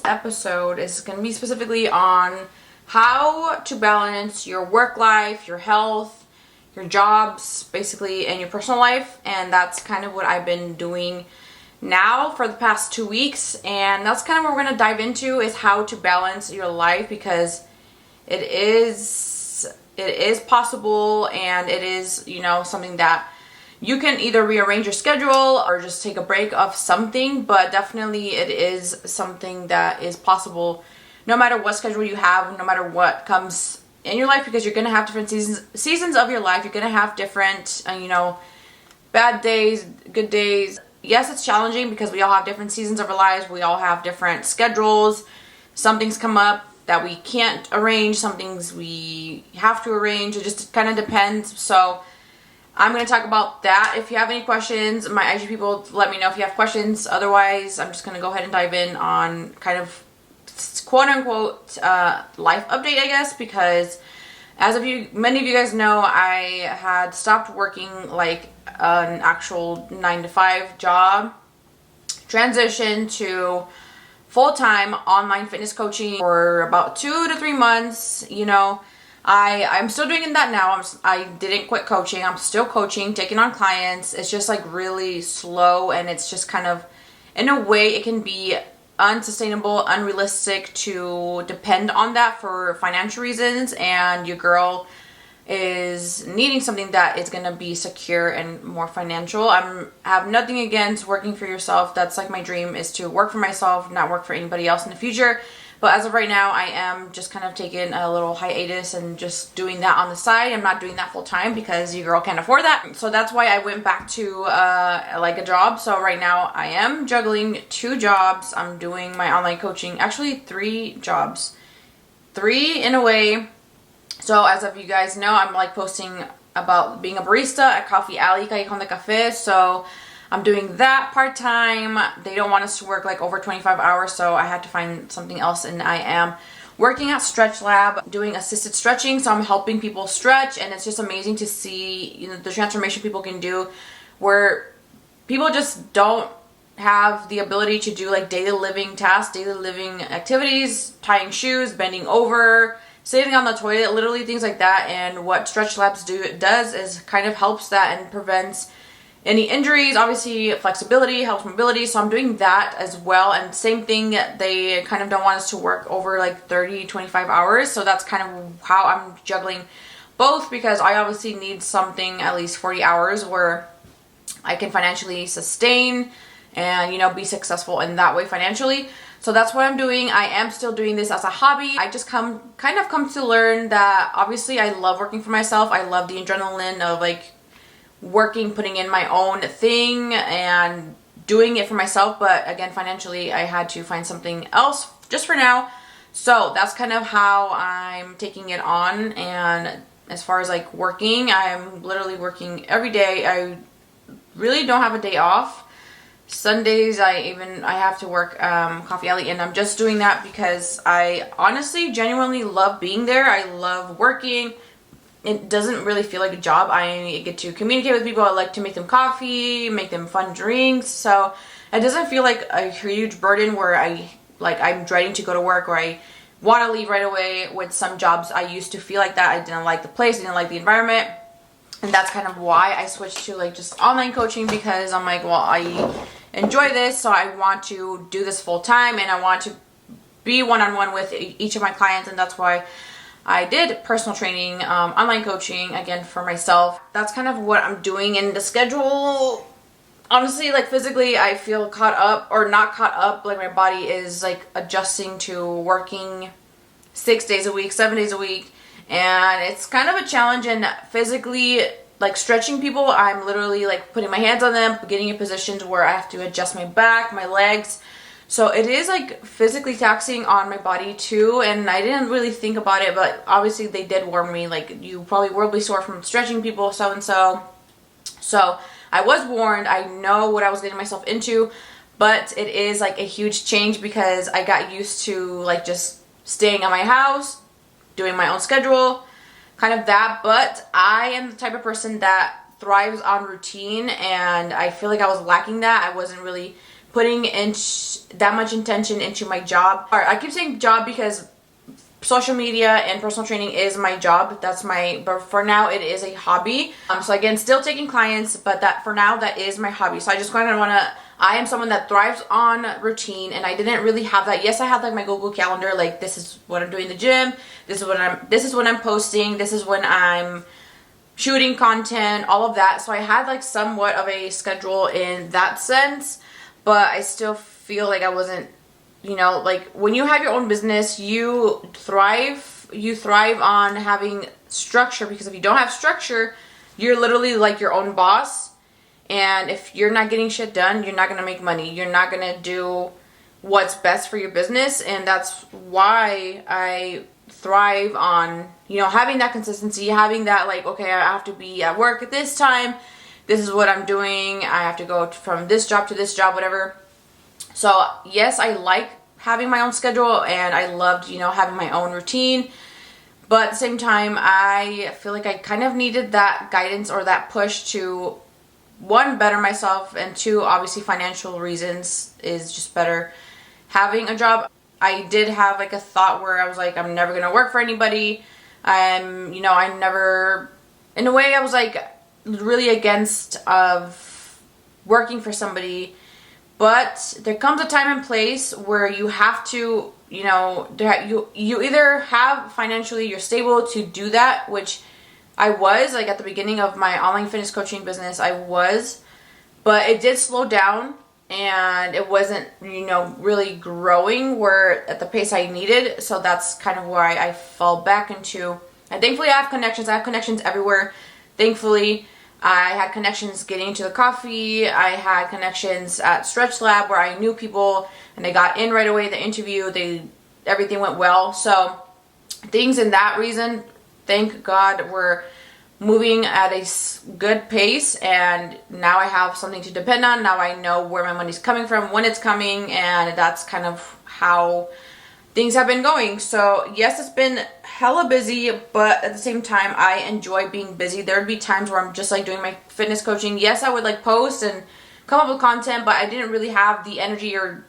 episode is going to be specifically on how to balance your work life, your health, your jobs, basically, and your personal life. And that's kind of what I've been doing now for the past 2 weeks. And that's kind of what we're going to dive into, is how to balance your life, because it is possible, and it is, something that you can either rearrange your schedule or just take a break of something, but definitely it is something that is possible no matter what schedule you have, no matter what comes in your life, because you're going to have different seasons of your life. You're going to have different, bad days, good days. Yes, it's challenging because we all have different seasons of our lives. We all have different schedules. Some things come up that we can't arrange. Some things we have to arrange. It just kind of depends. So I'm going to talk about that. If you have any questions, my IG people, let me know if you have questions. Otherwise, I'm just going to go ahead and dive in on kind of quote-unquote life update, I guess, because many of you guys know, I had stopped working like an actual 9-to-5 job, transitioned to full-time online fitness coaching for about 2 to 3 months. I'm still doing that now. I didn't quit coaching. I'm still coaching, taking on clients. It's just like really slow, and it's just kind of, in a way, it can be unsustainable, unrealistic to depend on that for financial reasons, and your girl is needing something that is going to be secure and more financial. I have nothing against working for yourself. That's like my dream, is to work for myself, not work for anybody else in the future. But as of right now, I am just kind of taking a little hiatus and just doing that on the side. I'm not doing that full time because your girl can't afford that. So that's why I went back to like a job. So right now I am juggling 2 jobs. I'm doing my online coaching, actually 3 jobs. 3 in a way. So as of you guys know, I'm like posting about being a barista at Coffee Alley, Callejón de Café. So I'm doing that part-time. They don't want us to work like over 25 hours, so I had to find something else, and I am working at Stretch Lab doing assisted stretching. So I'm helping people stretch, and it's just amazing to see the transformation people can do, where people just don't have the ability to do like daily living tasks, daily living activities, tying shoes, bending over, sitting on the toilet, literally things like that. And what Stretch Labs does is kind of helps that and prevents any injuries. Obviously, flexibility helps mobility, so I'm doing that as well. And same thing, they kind of don't want us to work over like 30-25 hours, so that's kind of how I'm juggling both, because I obviously need something at least 40 hours where I can financially sustain and be successful in that way financially. So that's what I'm doing. I am still doing this as a hobby. I just come to learn that obviously I love working for myself. I love the adrenaline of like working, putting in my own thing and doing it for myself. But again, financially, I had to find something else just for now. So that's kind of how I'm taking it on. And as far as like working, I'm literally working every day. I really don't have a day off. Sundays, I have to work Coffee Alley, and I'm just doing that because I honestly, genuinely love being there. I love working. It doesn't really feel like a job. I get to communicate with people. I like to make them coffee, make them fun drinks. So it doesn't feel like a huge burden where I'm dreading to go to work, or I want to leave right away. With some jobs, I used to feel like that. I didn't like the place, I didn't like the environment. And that's kind of why I switched to like just online coaching, because I'm like, well, I enjoy this, so I want to do this full time, and I want to be one-on-one with each of my clients. And that's why I did personal training, online coaching, again, for myself. That's kind of what I'm doing. In the schedule, honestly, like physically, I feel caught up, or not caught up. Like my body is like adjusting to working 6 days a week, 7 days a week. And it's kind of a challenge. And physically, like stretching people, I'm literally like putting my hands on them, getting in positions where I have to adjust my back, my legs. So it is like physically taxing on my body too, and I didn't really think about it, but obviously they did warn me, like, you probably will be sore from stretching people, so and so. So I was warned. I know what I was getting myself into, but it is like a huge change because I got used to like just staying at my house, doing my own schedule, kind of that. But I am the type of person that thrives on routine, and I feel like I was lacking that. I wasn't really putting in that much intention into my job. Or I keep saying job because social media and personal training is my job. But for now it is a hobby. So again, still taking clients, but that for now that is my hobby. So I just kind of want to, I am someone that thrives on routine, and I didn't really have that. Yes, I had like my Google Calendar, like this is what I'm doing in the gym, this is when I'm posting, this is when I'm shooting content, all of that. So I had like somewhat of a schedule in that sense, but I still feel like I wasn't, like when you have your own business, you thrive on having structure, because if you don't have structure, you're literally like your own boss. And if you're not getting shit done, you're not going to make money. You're not going to do what's best for your business. And that's why I thrive on, having that consistency, having that like, okay, I have to be at work at this time. This is what I'm doing. I have to go from this job to this job, whatever. So yes, I like having my own schedule, and I loved, having my own routine. But at the same time, I feel like I kind of needed that guidance or that push to, one, better myself, and two, obviously financial reasons is just better having a job. I did have like a thought where I was like, I'm never gonna work for anybody. I never, in a way, I was like really against of working for somebody. But there comes a time and place where you have to, you either have financially, you're stable to do that, which I was, like at the beginning of my online fitness coaching business, I was, but it did slow down, and it wasn't, really growing where at the pace I needed. So that's kind of why I fell back into, and thankfully I have connections everywhere. Thankfully, I had connections getting into the coffee. I had connections at Stretch Lab where I knew people, and they got in right away. The interview, everything went well. So things in that reason, thank God, we're moving at a good pace, and now I have something to depend on. Now I know where my money's coming from, when it's coming, and that's kind of how things have been going. So yes, it's been hella busy, but at the same time, I enjoy being busy. There would be times where I'm just like doing my fitness coaching. Yes, I would like post and come up with content, but I didn't really have the energy or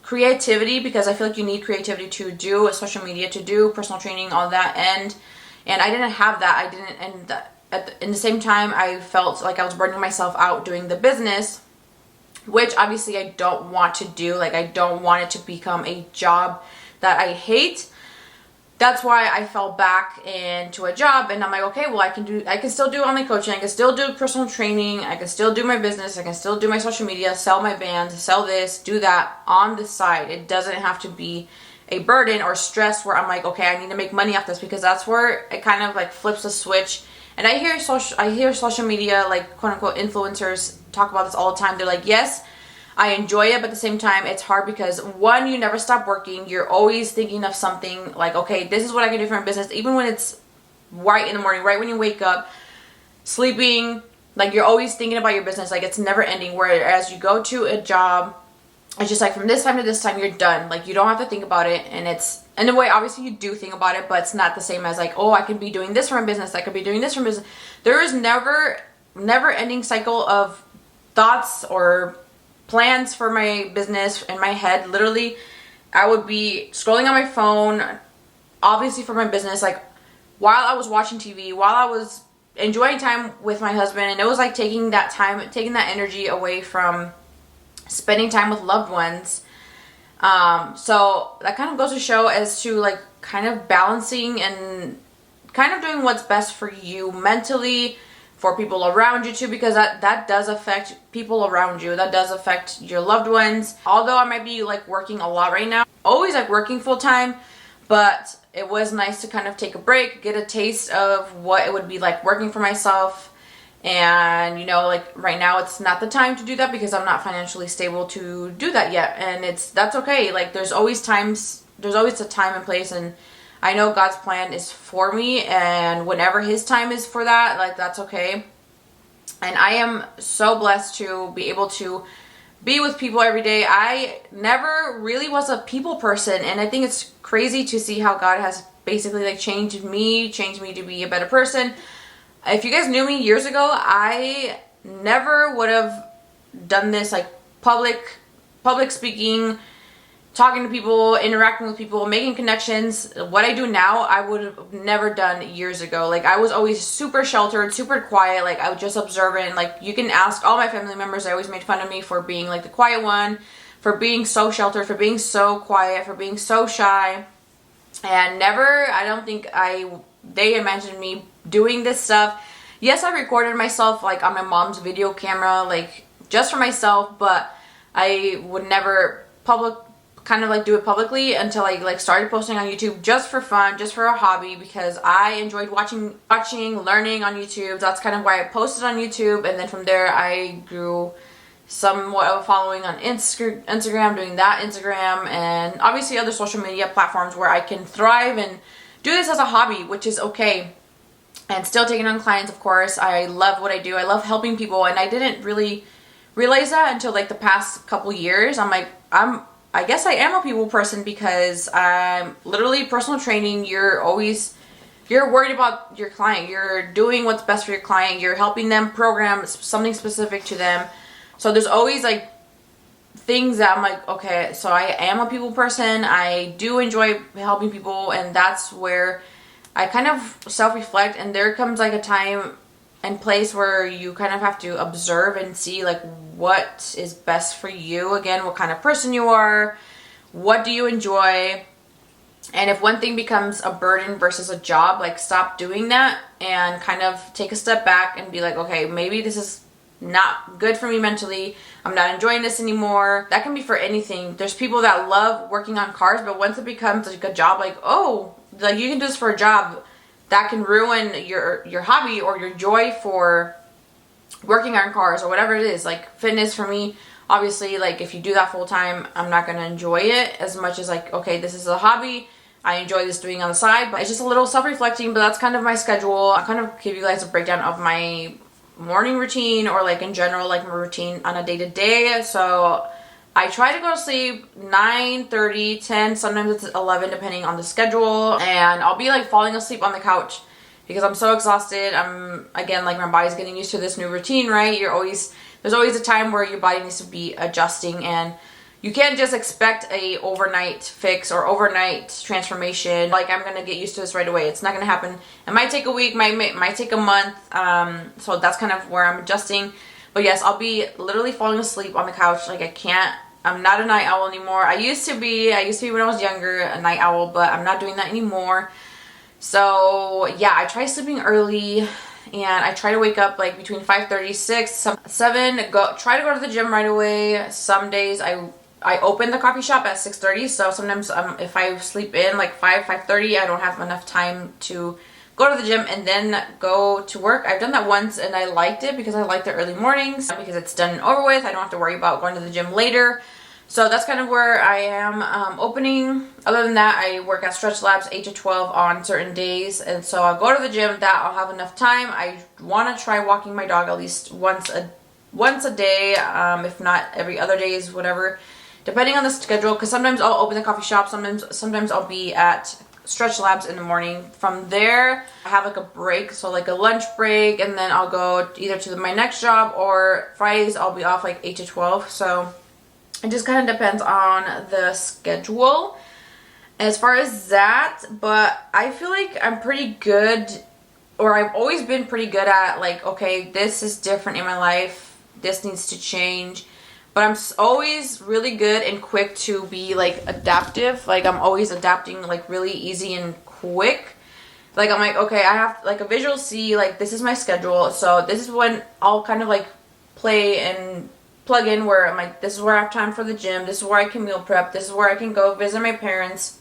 creativity, because I feel like you need creativity to do social media, to do personal training, all that, and I didn't have that. In the same time, I felt like I was burning myself out doing the business, which obviously I don't want to do. Like, I don't want it to become a job that I hate. That's why I fell back into a job, and I'm like, okay, well, I can still do online coaching, I can still do personal training, I can still do my business, I can still do my social media, sell my bands, sell this, do that on the side. It doesn't have to be a burden or stress where I'm like, okay, I need to make money off this, because that's where it kind of like flips a switch. And I hear social media, like quote unquote influencers, talk about this all the time. They're like, yes, I enjoy it, but at the same time, it's hard because, one, you never stop working. You're always thinking of something like, okay, this is what I can do for my business, even when it's right in the morning, right when you wake up, sleeping. Like, you're always thinking about your business. Like, it's never ending. Whereas you go to a job, it's just like from this time to this time, you're done. Like, you don't have to think about it. And it's, in a way, obviously you do think about it, but it's not the same as like, oh, I could be doing this for my business, I could be doing this for my business. There is never ending cycle of thoughts or plans for my business in my head. Literally, I would be scrolling on my phone, obviously for my business, like while I was watching TV, while I was enjoying time with my husband, and it was like taking that energy away from spending time with loved ones. So that kind of goes to show as to like kind of balancing and kind of doing what's best for you mentally, for people around you too, because that does affect people around you. That does affect your loved ones. Although I might be like working a lot right now, always like working full time, but it was nice to kind of take a break, get a taste of what it would be like working for myself. And like right now it's not the time to do that because I'm not financially stable to do that yet, and that's okay. Like there's always a time and place, and I know God's plan is for me, and whenever his time is for that, like that's okay. And I am so blessed to be able to be with people every day. I never really was a people person, and I think it's crazy to see how God has basically like changed me to be a better person. If you guys knew me years ago, I never would have done this like public public speaking, talking to people, interacting with people, making connections. What I do now, I would have never done years ago. Like, I was always super sheltered, super quiet. Like, I was just observant. Like, you can ask all my family members. They always made fun of me for being like the quiet one, for being so sheltered, for being so quiet, for being so shy. And never, I don't think they imagined me doing this stuff. Yes, I recorded myself like on my mom's video camera, like just for myself, but I would never do it publicly until I like started posting on YouTube just for fun, just for a hobby, because I enjoyed watching, learning on YouTube. That's kind of why I posted on YouTube, and then from there I grew somewhat of a following on Instagram, doing that Instagram, and obviously other social media platforms where I can thrive and do this as a hobby, which is okay. And still taking on clients, of course. I love what I do. I love helping people, and I didn't really realize that until like the past couple years. I guess I am a people person, because I'm literally personal training. You're worried about your client. You're doing what's best for your client. You're helping them program something specific to them. So there's always like things that I'm like, okay, so I am a people person. I do enjoy helping people, and that's where I kind of self-reflect, and there comes like a time and place where you kind of have to observe and see like what is best for you. Again, what kind of person you are, what do you enjoy, and if one thing becomes a burden versus a job, like stop doing that and kind of take a step back and be like, okay, maybe this is not good for me mentally. I'm not enjoying this anymore. That can be for anything. There's people that love working on cars, but once it becomes like a job, like, oh, like you can do this for a job, that can ruin your hobby or your joy for working on cars or whatever it is. Like fitness for me, obviously, like if you do that full time, I'm not going to enjoy it as much as like, okay, this is a hobby. I enjoy this doing on the side, but it's just a little self-reflecting, but that's kind of my schedule. I'll kind of give you guys a breakdown of my morning routine, or like in general, like my routine on a day-to-day. So I try to go to sleep 9:30, 10, sometimes it's 11 depending on the schedule, and I'll be like falling asleep on the couch because I'm so exhausted. Again, like my body's getting used to this new routine, right? There's always a time where your body needs to be adjusting, and you can't just expect a overnight fix or overnight transformation. Like, I'm gonna get used to this right away. It's not gonna happen. It might take a week, might take a month. So that's kind of where I'm adjusting. But yes, I'll be literally falling asleep on the couch. Like, I'm not a night owl anymore. I used to be when I was younger, a night owl, but I'm not doing that anymore. So yeah, I try sleeping early, and I try to wake up like between 5:30, 6, 7, try to go to the gym right away. Some days I open the coffee shop at 6:30, so sometimes if I sleep in like 5:30, I don't have enough time to go to the gym and then go to work. I've done that once and I liked it because I like the early mornings, because it's done and over with. I don't have to worry about going to the gym later. So that's kind of where I am opening. Other than that, I work at Stretch Labs 8 to 12 on certain days, and so I'll go to the gym. That I'll have enough time. I want to try walking my dog at least once a day, if not every other days, whatever, depending on the schedule, because sometimes I'll open the coffee shop, sometimes I'll be at Stretch Labs in the morning. From there, I have like a break, so like a lunch break, and then I'll go either to my next job, or Fridays I'll be off like 8 to 12, so it just kind of depends on the schedule as far as that. But I feel like I'm pretty good, or I've always been pretty good at like, okay, this is different in my life, this needs to change. But I'm always really good and quick to be like adaptive. Like, I'm always adapting like really easy and quick. Like, I'm like, okay, I have like a visual see, like this is my schedule. So this is when I'll kind of like play and plug in where I'm like, this is where I have time for the gym. This is where I can meal prep. This is where I can go visit my parents.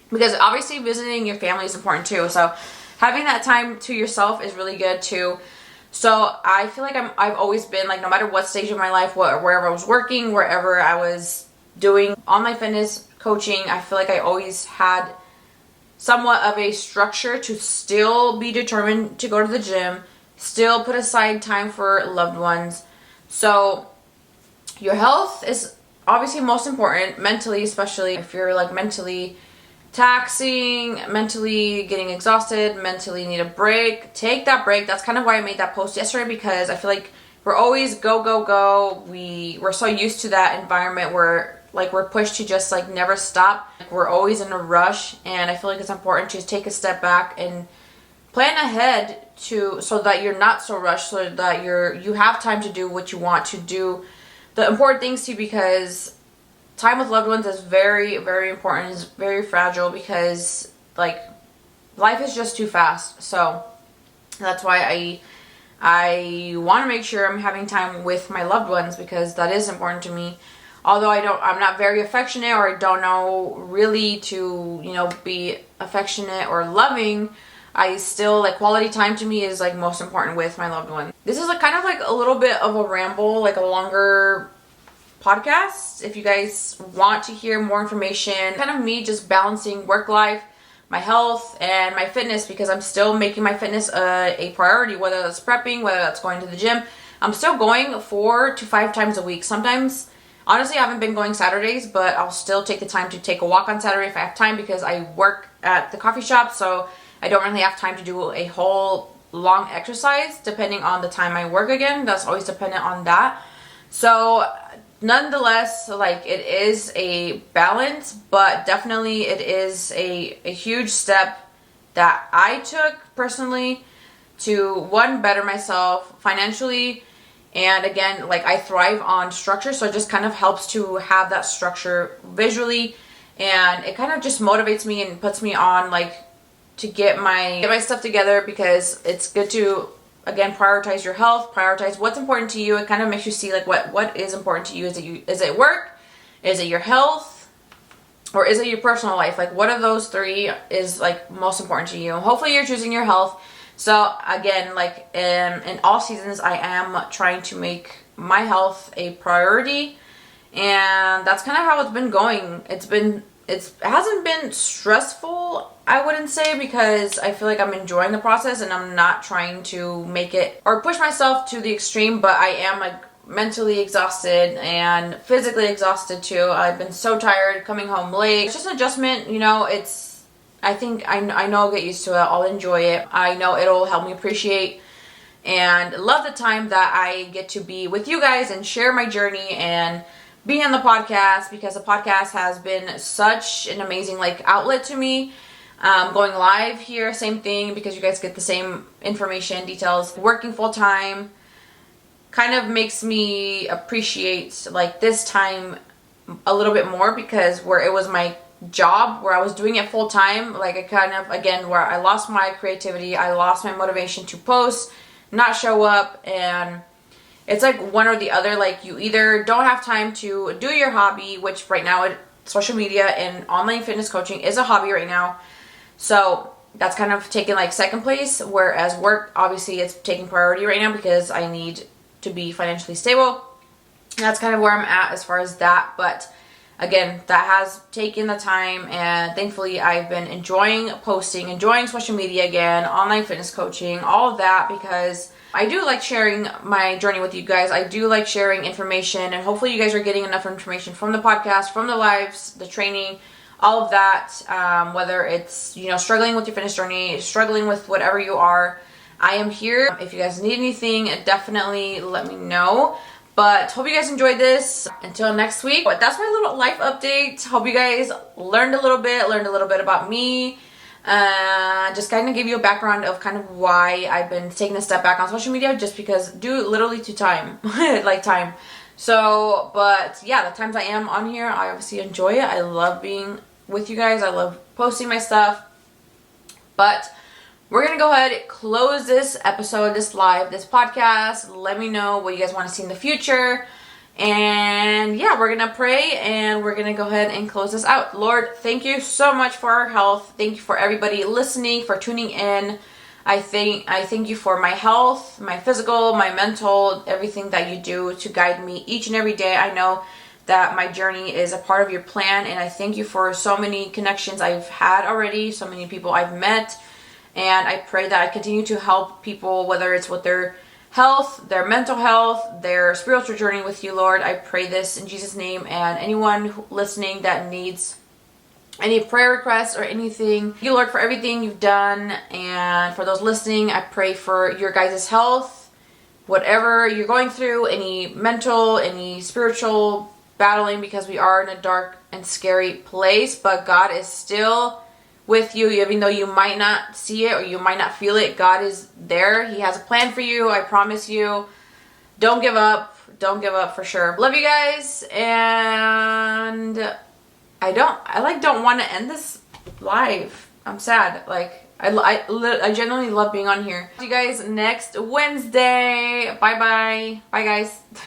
Because obviously visiting your family is important too. So having that time to yourself is really good too. So I feel like I've always been like, no matter what stage of my life, wherever I was working, wherever I was doing online fitness coaching, I feel like I always had somewhat of a structure to still be determined to go to the gym, still put aside time for loved ones. So your health is obviously most important, mentally, especially if you're like mentally taxing, mentally getting exhausted, mentally need a break. Take that break. That's kind of why I made that post yesterday, because I feel like we're always go, go, go. We're so used to that environment where like we're pushed to just like never stop. Like, we're always in a rush, and I feel like it's important to take a step back and plan ahead so that you're not so rushed, so that you have time to do what you want to do, the important things to you, because time with loved ones is very, very important. It's very fragile because like life is just too fast. So that's why I want to make sure I'm having time with my loved ones, because that is important to me. Although I'm not very affectionate, or I don't know really to, be affectionate or loving, I still, like, quality time to me is like most important with my loved one. This is like kind of like a little bit of a ramble, like a longer podcast. If you guys want to hear more information, kind of me just balancing work life, my health, and my fitness, because I'm still making my fitness a priority, whether that's prepping, whether that's going to the gym. I'm still going 4 to 5 times a week. Sometimes, honestly, I haven't been going Saturdays, but I'll still take the time to take a walk on Saturday if I have time, because I work at the coffee shop, so I don't really have time to do a whole long exercise depending on the time I work again. That's always dependent on that. So nonetheless, like, it is a balance, but definitely it is a huge step that I took personally to, one, better myself financially. And again, like, I thrive on structure, so it just kind of helps to have that structure visually, and it kind of just motivates me and puts me on, like, to get my stuff together, because it's good to, again, prioritize your health, prioritize what's important to you. It kind of makes you see, like, what is important to you. Is it work? Is it your health? Or is it your personal life? Like, what of those three is, like, most important to you? Hopefully you're choosing your health. So again, like, in all seasons, I am trying to make my health a priority, and that's kind of how it's been going. It hasn't been stressful, I wouldn't say, because I feel like I'm enjoying the process and I'm not trying to make it or push myself to the extreme, but I am, like, mentally exhausted and physically exhausted too. I've been so tired, coming home late. It's just an adjustment, I think I know I'll get used to it. I'll enjoy it. I know it'll help me appreciate and love the time that I get to be with you guys and share my journey and be on the podcast, because the podcast has been such an amazing, like, outlet to me. Going live here, same thing, because you guys get the same information, details. Working full time kind of makes me appreciate, like, this time a little bit more, because where it was my job, where I was doing it full time, like, I kind of, again, where I lost my creativity, I lost my motivation to post, not show up, and it's like one or the other. Like, you either don't have time to do your hobby, which right now social media and online fitness coaching is a hobby right now, so that's kind of taking, like, second place, whereas work, obviously, it's taking priority right now because I need to be financially stable. And that's kind of where I'm at as far as that. But again, that has taken the time, and thankfully I've been enjoying posting, enjoying social media again, online fitness coaching, all of that, because I do like sharing my journey with you guys. I do like sharing information, and hopefully you guys are getting enough information from the podcast, from the lives, the training, all of that. Whether it's, struggling with your fitness journey, struggling with whatever you are, I am here. If you guys need anything, definitely let me know. But hope you guys enjoyed this. Until next week. But that's my little life update. Hope you guys learned a little bit about me. Just kind of give you a background of kind of why I've been taking a step back on social media, just because due literally to time, like time. So, but yeah, the times I am on here, I obviously enjoy it. I love being with you guys. I love posting my stuff. But we're going to go ahead, close this episode, this live, this podcast. Let me know what you guys want to see in the future. And yeah, we're going to pray, and we're going to go ahead and close this out. Lord, thank you so much for our health. Thank you for everybody listening, for tuning in. I thank you for my health, my physical, my mental, everything that you do to guide me each and every day. I know that my journey is a part of your plan, and I thank you for so many connections I've had already, so many people I've met. And I pray that I continue to help people, whether it's with their health, their mental health, their spiritual journey with you, Lord. I pray this in Jesus' name. And anyone listening that needs any prayer requests or anything, thank you, Lord, for everything you've done. And for those listening, I pray for your guys' health, whatever you're going through, any mental, any spiritual battling, because we are in a dark and scary place, but God is still with you, even though you might not see it or you might not feel it. God is there. He has a plan for you. I promise you. Don't give up. Don't give up for sure. Love you guys, and I don't want to end this live. I'm sad. Like, I genuinely love being on here. See you guys next Wednesday. Bye bye. Bye guys.